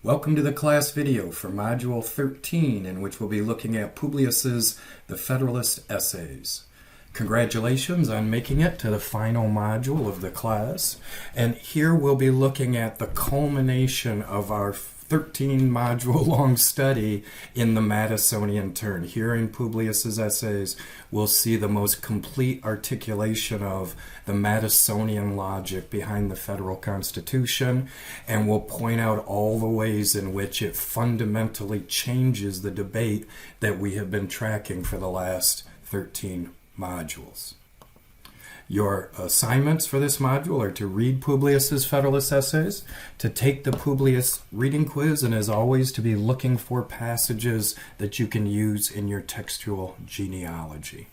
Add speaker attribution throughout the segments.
Speaker 1: Welcome to the class video for Module 13, in which we'll be looking at Publius's The Federalist essays. Congratulations on making it to the final module of the class, and here we'll be looking at the culmination of our 13 module long study in the Madisonian turn. Here in Publius's essays, we'll see the most complete articulation of the Madisonian logic behind the federal Constitution, and we'll point out all the ways in which it fundamentally changes the debate that we have been tracking for the last 13 modules. Your assignments for this module are to read Publius's Federalist essays, to take the Publius reading quiz, and as always to be looking for passages that you can use in your textual genealogy.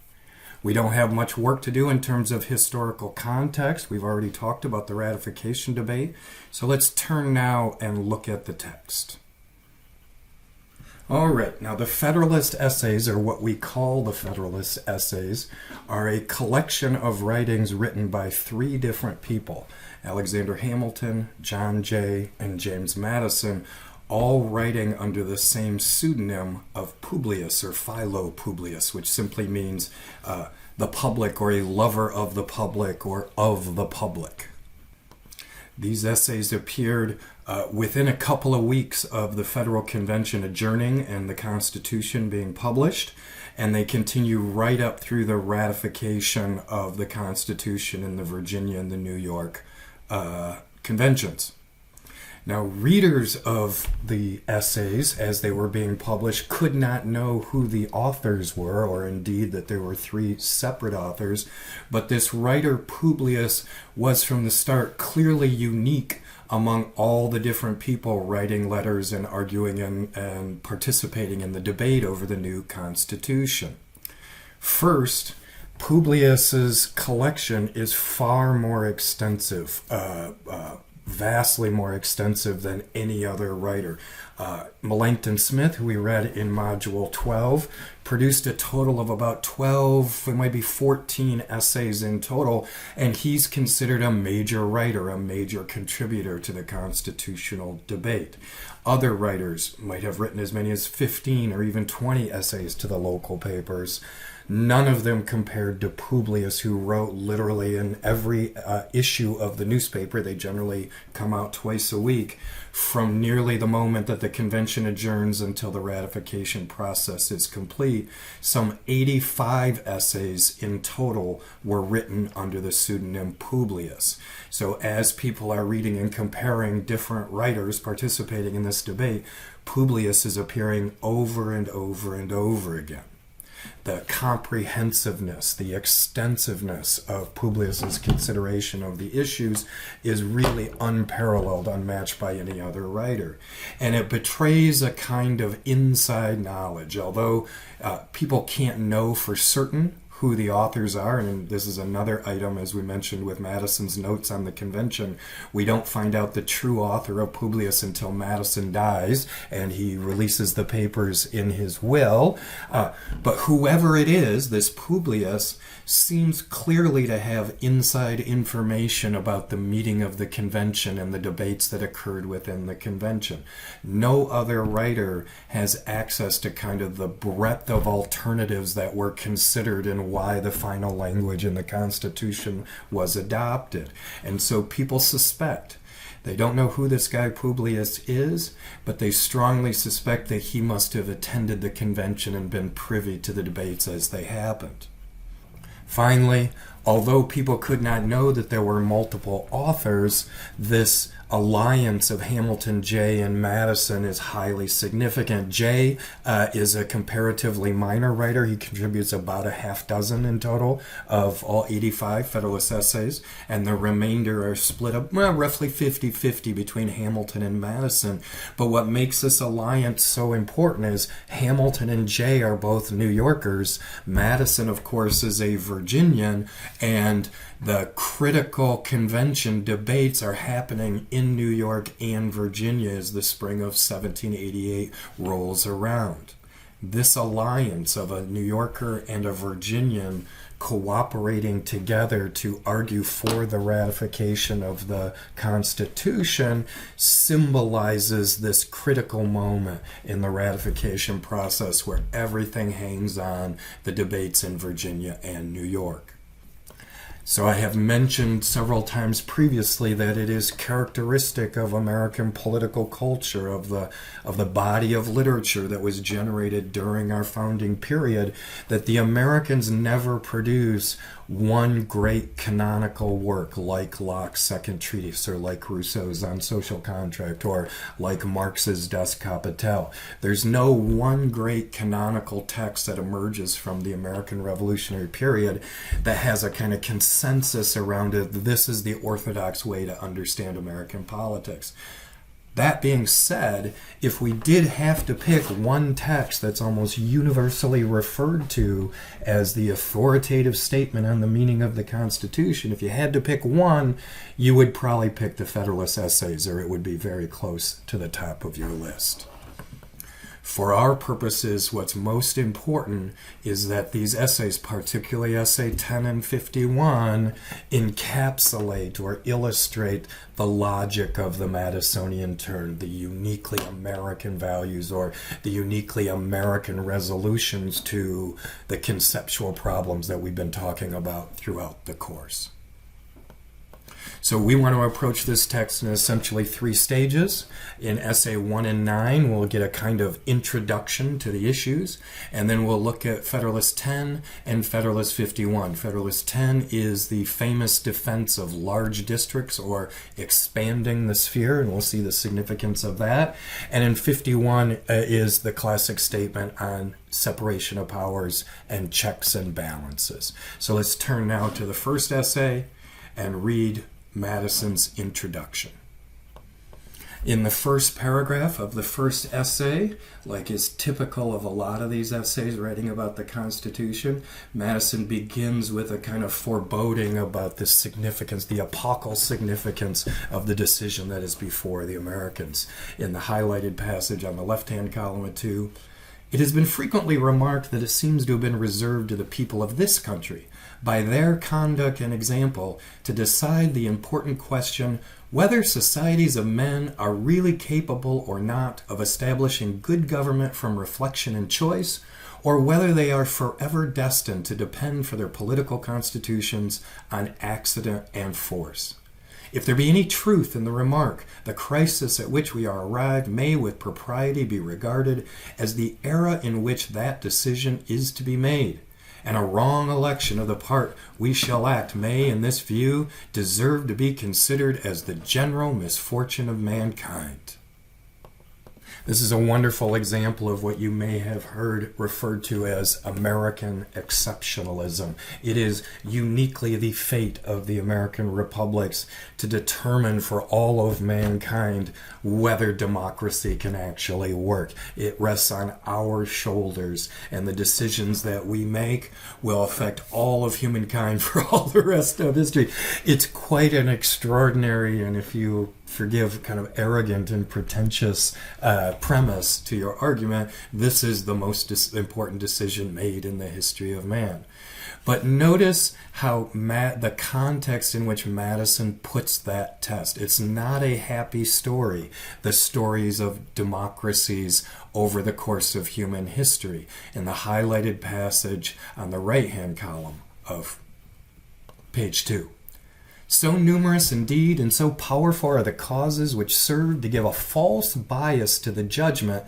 Speaker 1: We don't have much work to do in terms of historical context. We've already talked about the ratification debate, so let's turn now and look at the text. All right, now the Federalist essays, or what we call the Federalist essays, are a collection of writings written by three different people: Alexander Hamilton, John Jay, and James Madison, all writing under the same pseudonym of Publius, or Philo Publius, which simply means the public, or a lover of the public, or of the public. These essays appeared within a couple of weeks of the Federal Convention adjourning and the Constitution being published, and they continue right up through the ratification of the Constitution in the Virginia and the New York conventions. Now, readers of the essays as they were being published could not know who the authors were, or indeed that there were three separate authors, but this writer Publius was from the start clearly unique among all the different people writing letters and arguing and participating in the debate over the new Constitution. First, Publius's collection is far more extensive, vastly more extensive than any other writer. Melanchthon Smith, who we read in Module 12, produced a total of about 12, it might be 14 essays in total, and he's considered a major writer, a major contributor to the constitutional debate. Other writers might have written as many as 15 or even 20 essays to the local papers. None of them compared to Publius, who wrote literally in every issue of the newspaper. They generally come out twice a week, from nearly the moment that the convention adjourns until the ratification process is complete. Some 85 essays in total were written under the pseudonym Publius. So as people are reading and comparing different writers participating in this debate, Publius is appearing over and over and over again. The comprehensiveness, the extensiveness of Publius's consideration of the issues is really unparalleled, unmatched by any other writer. And it betrays a kind of inside knowledge. Although people can't know for certain who the authors are, and this is another item, as we mentioned with Madison's notes on the convention, we don't find out the true author of Publius until Madison dies and he releases the papers in his will. But whoever it is, this Publius seems clearly to have inside information about the meeting of the convention and the debates that occurred within the convention. No other writer has access to kind of the breadth of alternatives that were considered in why the final language in the Constitution was adopted. And so people suspect. They don't know who this guy Publius is, but they strongly suspect that he must have attended the convention and been privy to the debates as they happened. Finally, although people could not know that there were multiple authors, this alliance of Hamilton, Jay, and Madison is highly significant. Jay is a comparatively minor writer. He contributes about a half dozen in total of all 85 Federalist essays, and the remainder are split up roughly 50-50 between Hamilton and Madison. But what makes this alliance so important is Hamilton and Jay are both New Yorkers. Madison, of course, is a Virginian, and the critical convention debates are happening in New York and Virginia as the spring of 1788 rolls around. This alliance of a New Yorker and a Virginian cooperating together to argue for the ratification of the Constitution symbolizes this critical moment in the ratification process where everything hangs on the debates in Virginia and New York. So I have mentioned several times previously that it is characteristic of American political culture, of the body of literature that was generated during our founding period, that the Americans never produce one great canonical work like Locke's Second Treatise, or like Rousseau's On Social Contract, or like Marx's Das Kapital. There's no one great canonical text that emerges from the American Revolutionary period that has a kind of consensus around it. This is the orthodox way to understand American politics. That being said, if we did have to pick one text that's almost universally referred to as the authoritative statement on the meaning of the Constitution, if you had to pick one, you would probably pick the Federalist Essays, or it would be very close to the top of your list. For our purposes, what's most important is that these essays, particularly Essay 10 and 51, encapsulate or illustrate the logic of the Madisonian turn, the uniquely American values or the uniquely American resolutions to the conceptual problems that we've been talking about throughout the course. So we want to approach this text in essentially 3 stages. In Essay 1 and 9, we'll get a kind of introduction to the issues, and then we'll look at Federalist 10 and Federalist 51. Federalist 10 is the famous defense of large districts, or expanding the sphere, and we'll see the significance of that. And in 51 is the classic statement on separation of powers and checks and balances. So let's turn now to the first essay and read Madison's introduction. In the first paragraph of the first essay, like is typical of a lot of these essays writing about the Constitution, Madison begins with a kind of foreboding about the significance, the epochal significance of the decision that is before the Americans. In the highlighted passage on the left-hand column of 2, it has been frequently remarked that it seems to have been reserved to the people of this country, by their conduct and example, to decide the important question whether societies of men are really capable or not of establishing good government from reflection and choice, or whether they are forever destined to depend for their political constitutions on accident and force. If there be any truth in the remark, the crisis at which we are arrived may with propriety be regarded as the era in which that decision is to be made, and a wrong election of the part we shall act may, in this view, deserve to be considered as the general misfortune of mankind. This is a wonderful example of what you may have heard referred to as American exceptionalism. It is uniquely the fate of the American republics to determine for all of mankind whether democracy can actually work. It rests on our shoulders, and the decisions that we make will affect all of humankind for all the rest of history. It's quite an extraordinary, and if you forgive kind of arrogant and pretentious premise to your argument, this is the most important decision made in the history of man. But notice how the context in which Madison puts that test. It's not a happy story, the stories of democracies over the course of human history. In the highlighted passage on the right-hand column of page 2. So numerous indeed and so powerful are the causes which serve to give a false bias to the judgment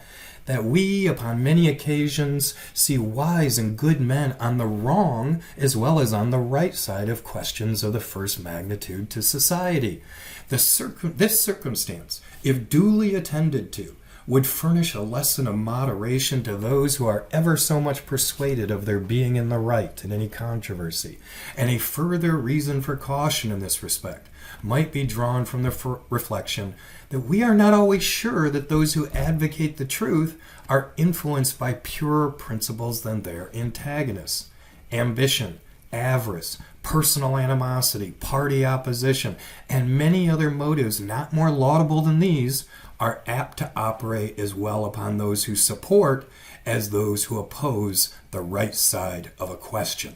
Speaker 1: that we, upon many occasions, see wise and good men on the wrong as well as on the right side of questions of the first magnitude to society. This circumstance, if duly attended to, would furnish a lesson of moderation to those who are ever so much persuaded of their being in the right in any controversy. And a further reason for caution in this respect might be drawn from the reflection that we are not always sure that those who advocate the truth are influenced by purer principles than their antagonists. Ambition, avarice, personal animosity, party opposition, and many other motives not more laudable than these are apt to operate as well upon those who support as those who oppose the right side of a question.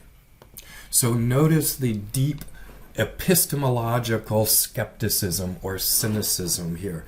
Speaker 1: So notice the deep epistemological skepticism or cynicism here.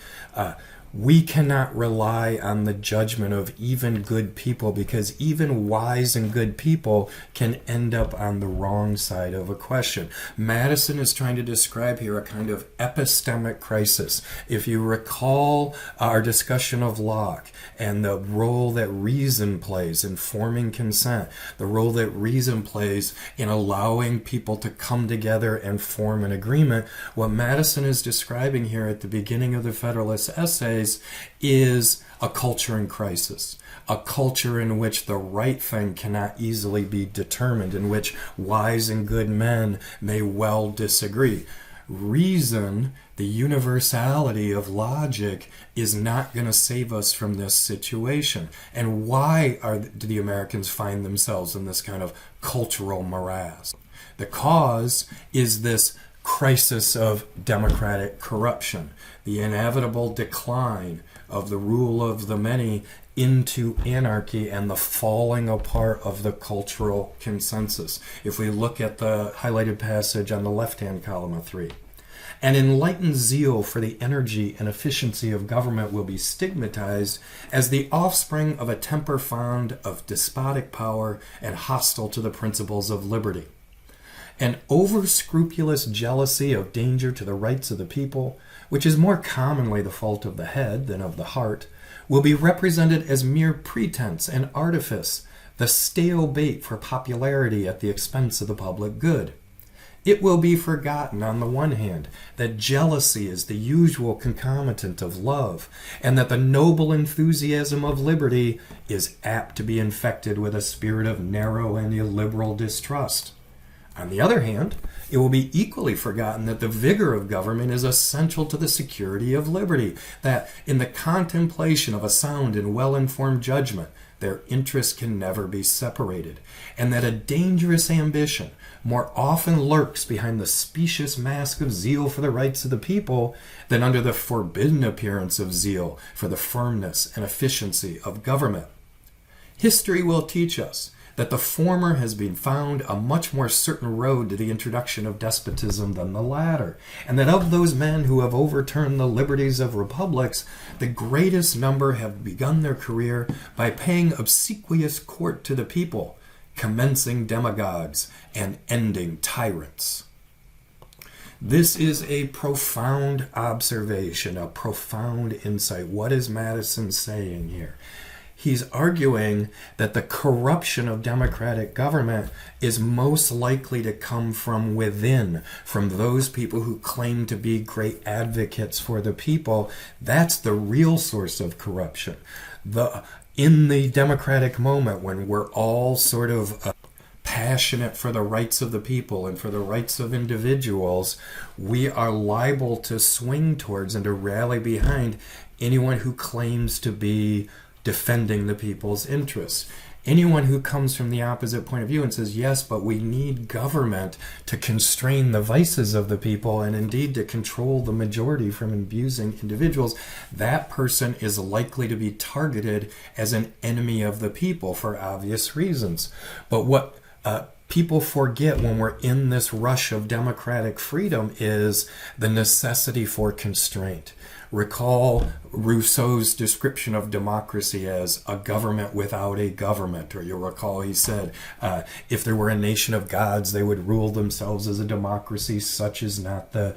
Speaker 1: We cannot rely on the judgment of even good people, because even wise and good people can end up on the wrong side of a question. Madison is trying to describe here a kind of epistemic crisis. If you recall our discussion of Locke and the role that reason plays in forming consent, the role that reason plays in allowing people to come together and form an agreement, what Madison is describing here at the beginning of the Federalist Essays is a culture in crisis, a culture in which the right thing cannot easily be determined, in which wise and good men may well disagree. Reason, the universality of logic, is not going to save us from this situation. And why do the Americans find themselves in this kind of cultural morass? The cause is this crisis of democratic corruption, the inevitable decline of the rule of the many into anarchy, and the falling apart of the cultural consensus. If we look at the highlighted passage on the left-hand column of 3, an enlightened zeal for the energy and efficiency of government will be stigmatized as the offspring of a temper fond of despotic power and hostile to the principles of liberty. An over-scrupulous jealousy of danger to the rights of the people, which is more commonly the fault of the head than of the heart, will be represented as mere pretense and artifice, the stale bait for popularity at the expense of the public good. It will be forgotten, on the one hand, that jealousy is the usual concomitant of love, and that the noble enthusiasm of liberty is apt to be infected with a spirit of narrow and illiberal distrust. On the other hand, it will be equally forgotten that the vigor of government is essential to the security of liberty, that in the contemplation of a sound and well-informed judgment, their interests can never be separated, and that a dangerous ambition more often lurks behind the specious mask of zeal for the rights of the people than under the forbidden appearance of zeal for the firmness and efficiency of government. History will teach us that the former has been found a much more certain road to the introduction of despotism than the latter, and that of those men who have overturned the liberties of republics, the greatest number have begun their career by paying obsequious court to the people, commencing demagogues and ending tyrants. This is a profound observation, a profound insight. What is Madison saying here? He's arguing that the corruption of democratic government is most likely to come from within, from those people who claim to be great advocates for the people. That's the real source of corruption. In the democratic moment, when we're all sort of passionate for the rights of the people and for the rights of individuals, we are liable to swing towards and to rally behind anyone who claims to be defending the people's interests. Anyone who comes from the opposite point of view and says, yes, but we need government to constrain the vices of the people and indeed to control the majority from abusing individuals, that person is likely to be targeted as an enemy of the people for obvious reasons. But what people forget when we're in this rush of democratic freedom is the necessity for constraint. Recall Rousseau's description of democracy as a government without a government, or you'll recall he said, if there were a nation of gods, they would rule themselves as a democracy. Such is not the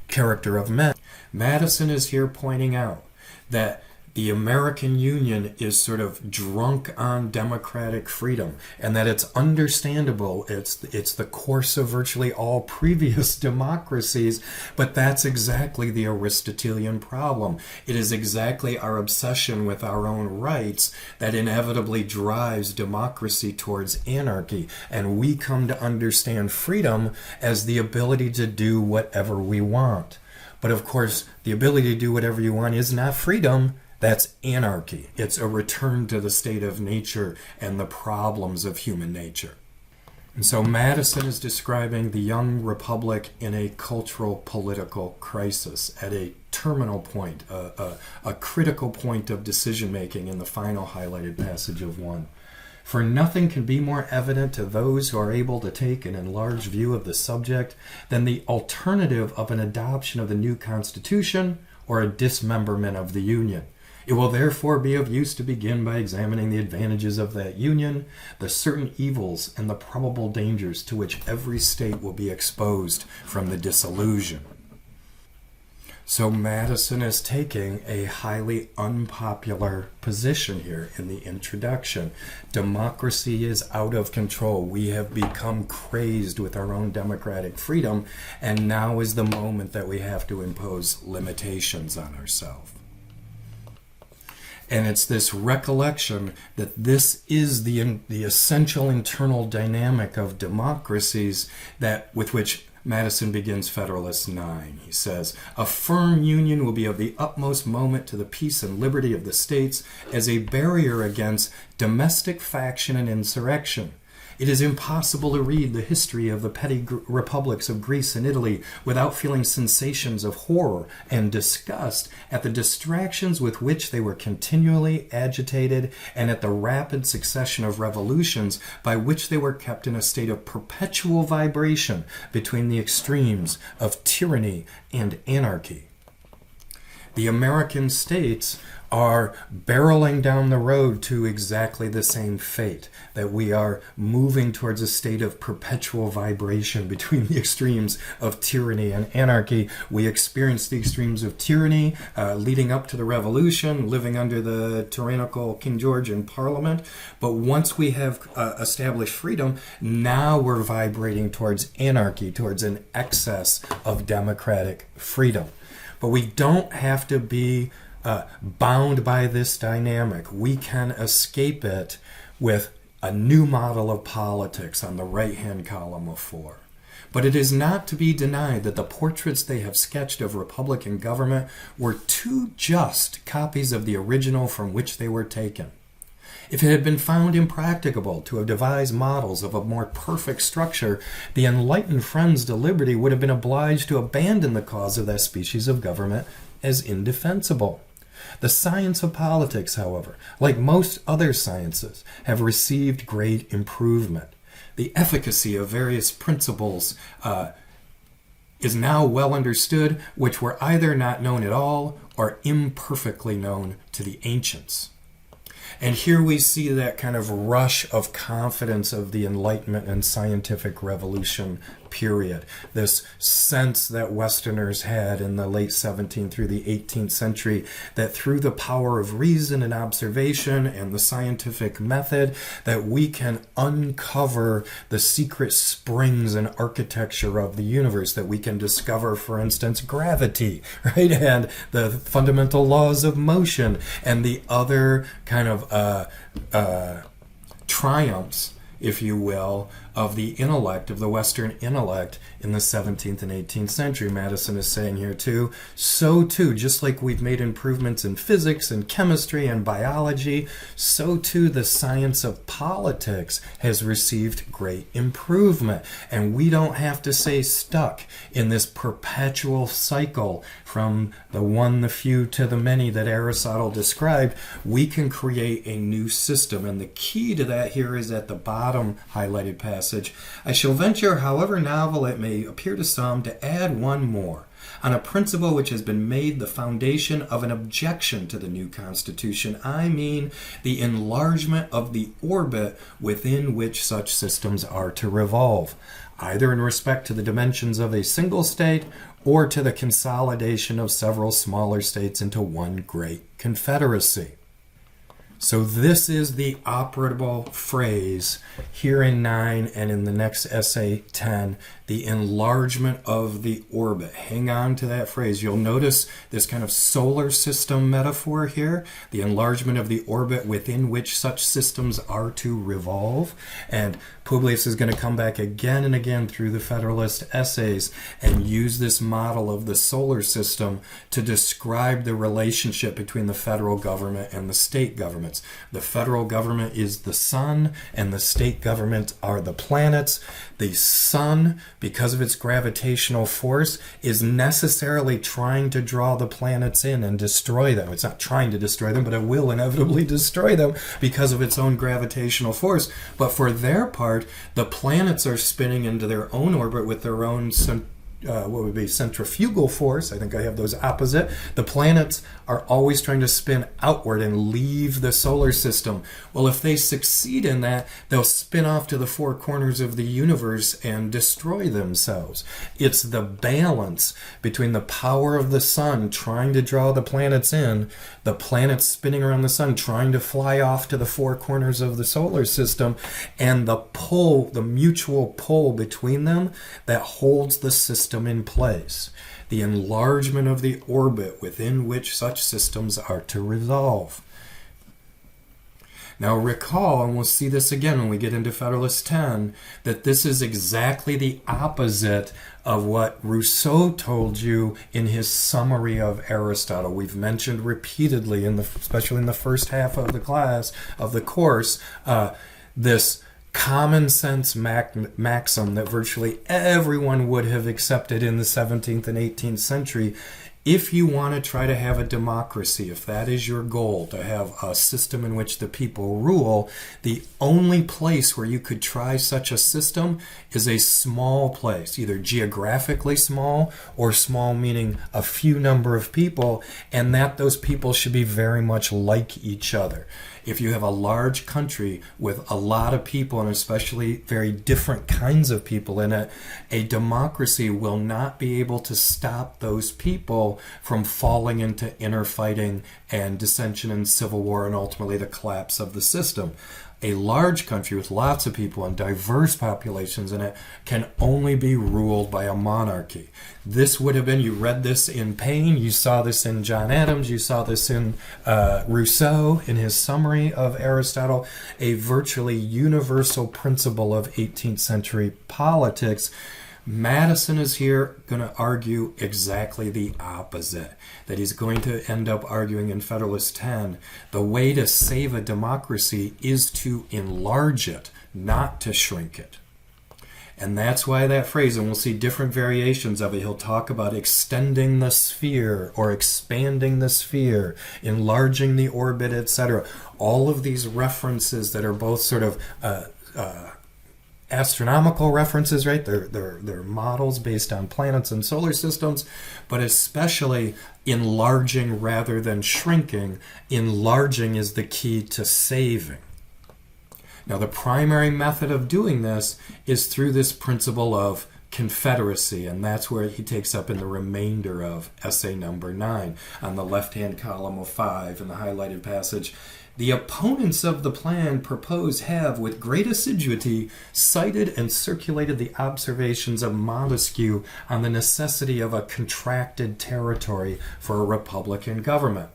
Speaker 1: character of men. Madison is here pointing out that the American Union is sort of drunk on democratic freedom, and that it's understandable. It's the course of virtually all previous democracies, but that's exactly the Aristotelian problem. It is exactly our obsession with our own rights that inevitably drives democracy towards anarchy, and we come to understand freedom as the ability to do whatever we want. But of course, the ability to do whatever you want is not freedom. That's anarchy. It's a return to the state of nature and the problems of human nature. And so Madison is describing the young republic in a cultural political crisis at a terminal point, a critical point of decision making in the final highlighted passage of 1. For nothing can be more evident to those who are able to take an enlarged view of the subject than the alternative of an adoption of the new Constitution or a dismemberment of the Union. It will therefore be of use to begin by examining the advantages of that union, the certain evils and the probable dangers to which every state will be exposed from the dissolution. So Madison is taking a highly unpopular position here in the introduction. Democracy is out of control. We have become crazed with our own democratic freedom, and now is the moment that we have to impose limitations on ourselves. And it's this recollection that this is the essential internal dynamic of democracies with which Madison begins Federalist 9. He says, "A firm union will be of the utmost moment to the peace and liberty of the states as a barrier against domestic faction and insurrection. It is impossible to read the history of the petty republics of Greece and Italy without feeling sensations of horror and disgust at the distractions with which they were continually agitated and at the rapid succession of revolutions by which they were kept in a state of perpetual vibration between the extremes of tyranny and anarchy." The American states are barreling down the road to exactly the same fate, that we are moving towards a state of perpetual vibration between the extremes of tyranny and anarchy. We experienced the extremes of tyranny leading up to the revolution, living under the tyrannical King George in Parliament. But once we have established freedom, now we're vibrating towards anarchy, towards an excess of democratic freedom. But we don't have to be bound by this dynamic. We can escape it with a new model of politics on the right-hand column of 4. But it is not to be denied that the portraits they have sketched of Republican government were too just copies of the original from which they were taken. If it had been found impracticable to have devised models of a more perfect structure, the enlightened friends to liberty would have been obliged to abandon the cause of that species of government as indefensible. The science of politics, however, like most other sciences, have received great improvement. The efficacy of various principles is now well understood, which were either not known at all or imperfectly known to the ancients. And here we see that kind of rush of confidence of the Enlightenment and scientific revolution period. This sense that Westerners had in the late 17th through the 18th century that through the power of reason and observation and the scientific method that we can uncover the secret springs and architecture of the universe, that we can discover, for instance, gravity, right? And the fundamental laws of motion and the other kind of triumphs, if you will, of the intellect, of the Western intellect in the 17th and 18th century. Madison is saying here too, so too, just like we've made improvements in physics and chemistry and biology, so too the science of politics has received great improvement. And we don't have to stay stuck in this perpetual cycle from the one, the few, to the many that Aristotle described. We can create a new system. And the key to that here is at the bottom highlighted passage. I shall venture, however novel it may appear to some, to add one more, on a principle which has been made the foundation of an objection to the new Constitution. I mean the enlargement of the orbit within which such systems are to revolve, either in respect to the dimensions of a single state or to the consolidation of several smaller states into one great confederacy. So this is the operable phrase here in 9 and in the next essay 10, the enlargement of the orbit. Hang on to that phrase. You'll notice this kind of solar system metaphor here, the enlargement of the orbit within which such systems are to revolve. And Publius is going to come back again and again through the Federalist essays and use this model of the solar system to describe the relationship between the federal government and the state government. planets. The federal government is the sun, and the state government are the planets. The sun, because of its gravitational force, is necessarily trying to draw the planets in and destroy them. It's not trying to destroy them, but it will inevitably destroy them because of its own gravitational force. But for their part, the planets are spinning into their own orbit with their own what would be centrifugal force. I think I have those opposite. The planets are always trying to spin outward and leave the solar system. Well, if they succeed in that, they'll spin off to the four corners of the universe and destroy themselves. It's the balance between the power of the sun trying to draw the planets in, the planets spinning around the sun trying to fly off to the four corners of the solar system, and the pull, the mutual pull between them that holds the system in place. The enlargement of the orbit within which such systems are to revolve. Now recall, and we'll see this again when we get into Federalist 10, that this is exactly the opposite of what Rousseau told you in his summary of Aristotle. We've mentioned repeatedly, especially in the first half of the class, of the course, this common sense maxim that virtually everyone would have accepted in the 17th and 18th century. If you want to try to have a democracy, if that is your goal, to have a system in which the people rule, the only place where you could try such a system is a small place, either geographically small or small meaning a few number of people, and that those people should be very much like each other. If you have a large country with a lot of people, and especially very different kinds of people in it, a democracy will not be able to stop those people from falling into inner fighting and dissension and civil war and ultimately the collapse of the system. A large country with lots of people and diverse populations in it can only be ruled by a monarchy. This would have been, you read this in Paine, you saw this in John Adams, you saw this in Rousseau in his summary of Aristotle, a virtually universal principle of 18th century politics. Madison is here going to argue exactly the opposite, that he's going to end up arguing in Federalist 10. The way to save a democracy is to enlarge it, not to shrink it. And that's why that phrase, and we'll see different variations of it, he'll talk about extending the sphere or expanding the sphere, enlarging the orbit, etc. All of these references that are both sort of astronomical references, right? They're models based on planets and solar systems, but especially enlarging rather than shrinking. Enlarging is the key to saving. Now, the primary method of doing this is through this principle of confederacy, and that's where he takes up in the remainder of essay number 9 on the left-hand column of 5 in the highlighted passage. The opponents of the plan proposed have, with great assiduity, cited and circulated the observations of Montesquieu on the necessity of a contracted territory for a republican government.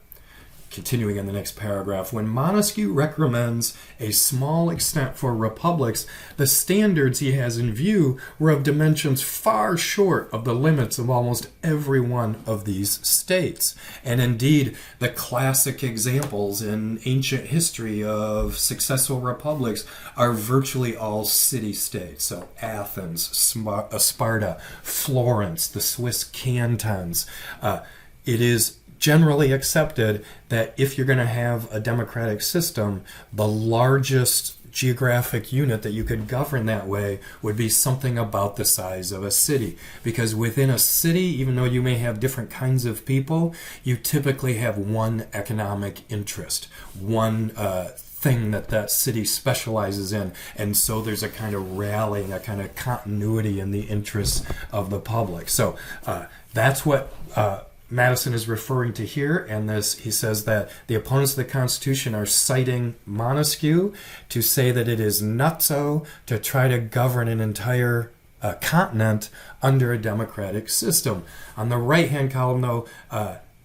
Speaker 1: Continuing in the next paragraph, when Montesquieu recommends a small extent for republics, the standards he has in view were of dimensions far short of the limits of almost every one of these states. And indeed, the classic examples in ancient history of successful republics are virtually all city-states. So Athens, Sparta, Florence, the Swiss cantons. It is generally accepted that if you're going to have a democratic system, the largest geographic unit that you could govern that way would be something about the size of a city. Because within a city, even though you may have different kinds of people, you typically have one economic interest, one thing that city specializes in. And so there's a kind of rallying, a kind of continuity in the interests of the public. So that's what Madison is referring to here, and he says that the opponents of the Constitution are citing Montesquieu to say that it is nutso to try to govern an entire continent under a democratic system. On the right-hand column, though,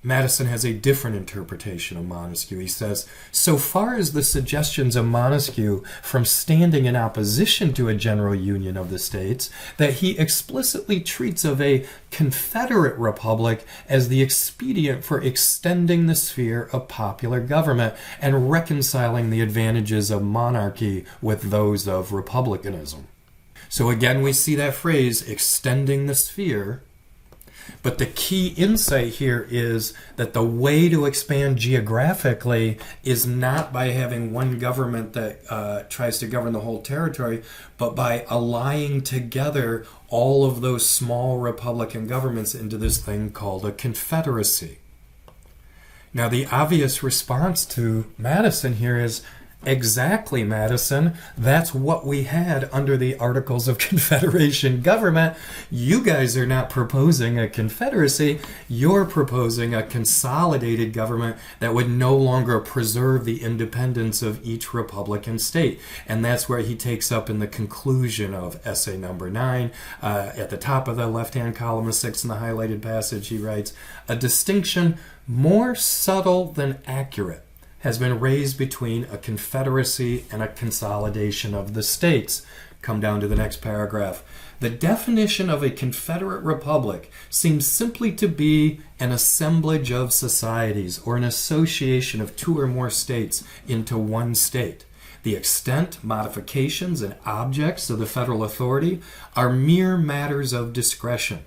Speaker 1: Madison has a different interpretation of Montesquieu. He says, so far as the suggestions of Montesquieu from standing in opposition to a general union of the states, that he explicitly treats of a confederate republic as the expedient for extending the sphere of popular government and reconciling the advantages of monarchy with those of republicanism. So again, we see that phrase, extending the sphere. But the key insight here is that the way to expand geographically is not by having one government that tries to govern the whole territory, but by allying together all of those small republican governments into this thing called a confederacy. Now, the obvious response to Madison here is, exactly, Madison. That's what we had under the Articles of Confederation government. You guys are not proposing a confederacy. You're proposing a consolidated government that would no longer preserve the independence of each Republican state. And that's where he takes up in the conclusion of essay number 9. At the top of the left-hand column of 6 in the highlighted passage, he writes, a distinction more subtle than accurate has been raised between a confederacy and a consolidation of the states. Come down to the next paragraph. The definition of a confederate republic seems simply to be an assemblage of societies or an association of 2 or more states into one state. The extent, modifications, and objects of the federal authority are mere matters of discretion,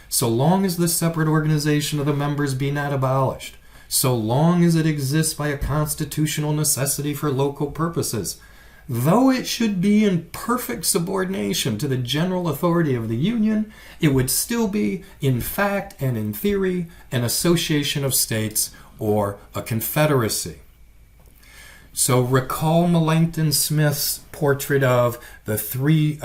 Speaker 1: so long as the separate organization of the members be not abolished, so long as it exists by a constitutional necessity for local purposes, though it should be in perfect subordination to the general authority of the Union, it would still be, in fact and in theory, an association of states or a confederacy. So recall Melancton Smith's portrait of the three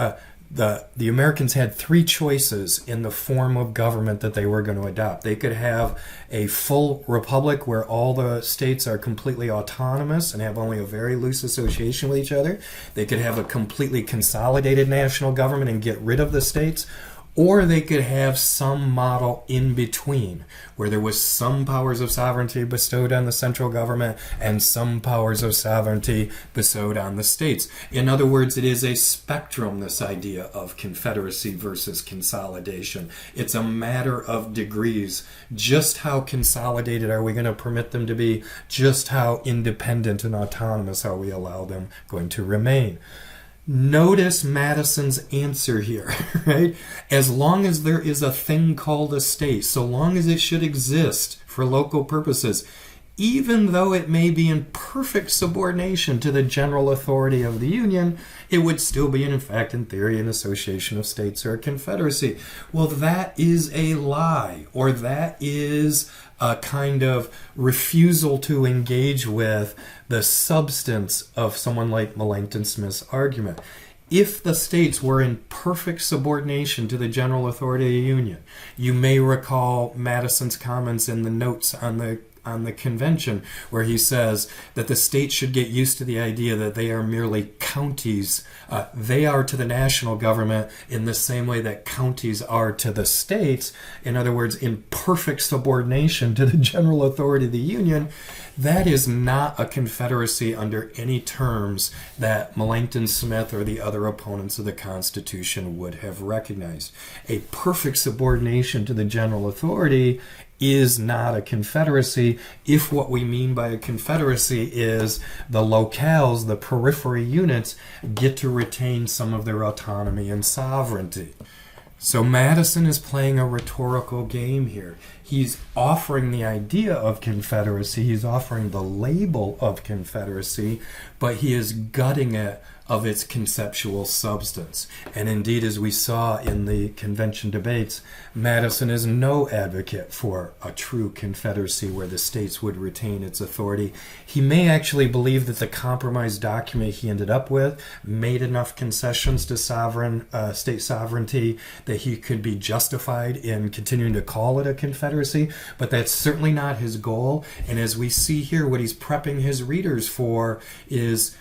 Speaker 1: the Americans had 3 choices in the form of government that they were going to adopt. They could have a full republic where all the states are completely autonomous and have only a very loose association with each other. They could have a completely consolidated national government and get rid of the states. Or they could have some model in between, where there was some powers of sovereignty bestowed on the central government and some powers of sovereignty bestowed on the states. In other words, it is a spectrum, this idea of confederacy versus consolidation. It's a matter of degrees. Just how consolidated are we going to permit them to be? Just how independent and autonomous are we allow them going to remain? Notice Madison's answer here, right? As long as there is a thing called a state, so long as it should exist for local purposes, even though it may be in perfect subordination to the general authority of the Union, it would still be, in fact, in theory, an association of states or a confederacy. Well, that is a lie, or that is a kind of refusal to engage with the substance of someone like Melancton Smith's argument. If the states were in perfect subordination to the general authority of the Union, you may recall Madison's comments in the notes on the convention, where he says that the states should get used to the idea that they are merely counties. They are to the national government in the same way that counties are to the states. In other words, in perfect subordination to the general authority of the Union. That is not a confederacy under any terms that Melancton Smith or the other opponents of the Constitution would have recognized. A perfect subordination to the general authority is not a confederacy if what we mean by a confederacy is the locales, the periphery units, get to retain some of their autonomy and sovereignty. So Madison is playing a rhetorical game here. He's offering the idea of confederacy, he's offering the label of confederacy, but he is gutting it of its conceptual substance. And indeed, as we saw in the convention debates, Madison is no advocate for a true confederacy where the states would retain its authority. He may actually believe that the compromise document he ended up with made enough concessions to state sovereignty that he could be justified in continuing to call it a confederacy, but that's certainly not his goal. And as we see here, what he's prepping his readers for is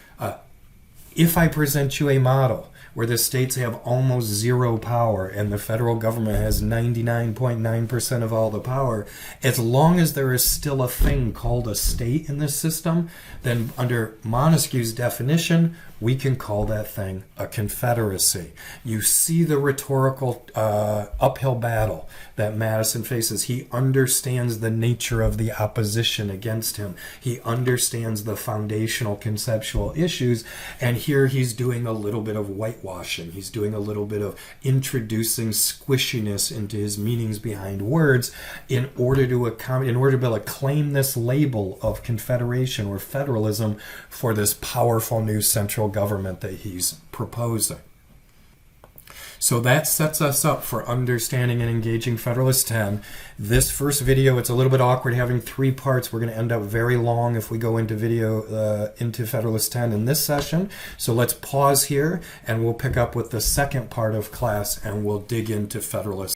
Speaker 1: If I present you a model where the states have almost zero power and the federal government has 99.9% of all the power, as long as there is still a thing called a state in this system, then under Montesquieu's definition, we can call that thing a confederacy. You see the rhetorical uphill battle that Madison faces. He understands the nature of the opposition against him. He understands the foundational conceptual issues, and here he's doing a little bit of whitewashing. He's doing a little bit of introducing squishiness into his meanings behind words in order to be able to claim this label of confederation or federalism for this powerful new central government that he's proposing. So that sets us up for understanding and engaging Federalist 10. This first video, it's a little bit awkward having 3 parts. We're going to end up very long if we go into into Federalist 10 in this session. So let's pause here and we'll pick up with the second part of class and we'll dig into Federalist